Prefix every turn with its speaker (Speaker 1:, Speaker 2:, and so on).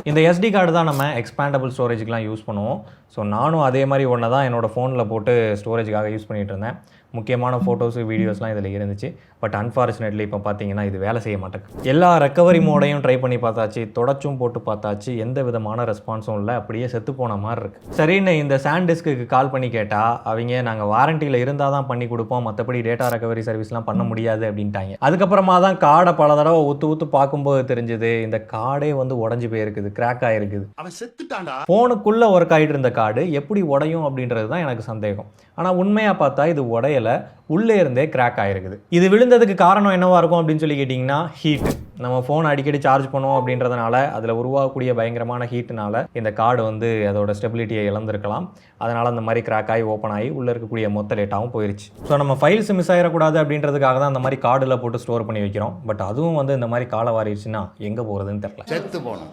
Speaker 1: இந்த SD card தான் நம்ம எக்ஸ்பேண்டபிள் ஸ்டோரேஜுக்குலாம் யூஸ் பண்ணுவோம். ஸோ நானும் அதே மாதிரி ஒன்று தான் என்னோடய ஃபோனில் போட்டு ஸ்டோரேஜுக்காக யூஸ் பண்ணிகிட்டு இருந்தேன். முக்கியமான ஃபோட்டோஸு வீடியோஸ்லாம் இதில் இருந்துச்சு. பட் அன்ஃபார்ச்சுனேட்லி இப்போ பார்த்தீங்கன்னா இது வேலை செய்ய மாட்டேங்குது. எல்லா ரெக்கவரி மோடையும் ட்ரை பண்ணி பார்த்தாச்சு, தொடச்சும் போட்டு பார்த்தாச்சு, எந்த விதமான ரெஸ்பான்ஸும் இல்லை. அப்படியே செத்து போன மாதிரி இருக்குது. சரின்னு இந்த சாண்டிஸ்க்கு கால் பண்ணி கேட்டால் அவங்க நாங்கள் வாரண்டியில் இருந்தால் தான் பண்ணி கொடுப்போம், மற்றபடி டேட்டா ரெக்கவரி சர்வீஸ்லாம் பண்ண முடியாது அப்படின்ட்டாங்க. அதுக்கப்புறமா தான் கார்டை பல தடவை ஊற்று பார்க்கும்போது தெரிஞ்சது இந்த கார்டே வந்து உடஞ்சி போயிருக்குது, கிராக் ஆகிருக்குது. அவன் செத்துட்டான்டா. ஃபோனுக்குள்ளே ஒர்க் ஆகிட்டு இருந்த கார்டு எப்படி உடையும் அப்படின்றது தான் எனக்கு சந்தேகம். ஆனால் உண்மையாக பார்த்தா இது உடையலை, உள்ளே இருந்தே கிராக் ஆகிருக்குது. இது விழுந்ததுக்கு காரணம் என்னவா இருக்கும் அப்படின்னு சொல்லி கேட்டிங்கன்னா ஹீட். நம்ம ஃபோன் அடிக்கடி சார்ஜ் பண்ணுவோம் அப்படின்றதுனால அதில் உருவாகக்கூடிய பயங்கரமான ஹீட்டுனால இந்த கார்டு வந்து அதோட ஸ்டெபிலிட்டியை இழந்திருக்கலாம். அதனால் அந்த மாதிரி கிராக் ஆகி ஓப்பன் ஆகி உள்ளே இருக்கக்கூடிய மொத்த டேட்டாவும் போயிடுச்சு. ஸோ நம்ம ஃபைல்ஸ் மிஸ் ஆகிடக்கூடாது அப்படின்றதுக்காக தான் அந்த மாதிரி கார்டில் போட்டு ஸ்டோர் பண்ணி வைக்கிறோம். பட் அதுவும் வந்து இந்த மாதிரி காலை வாரிடுச்சுன்னா எங்கே போகிறதுன்னு தெரியல. செத்து போகணும்.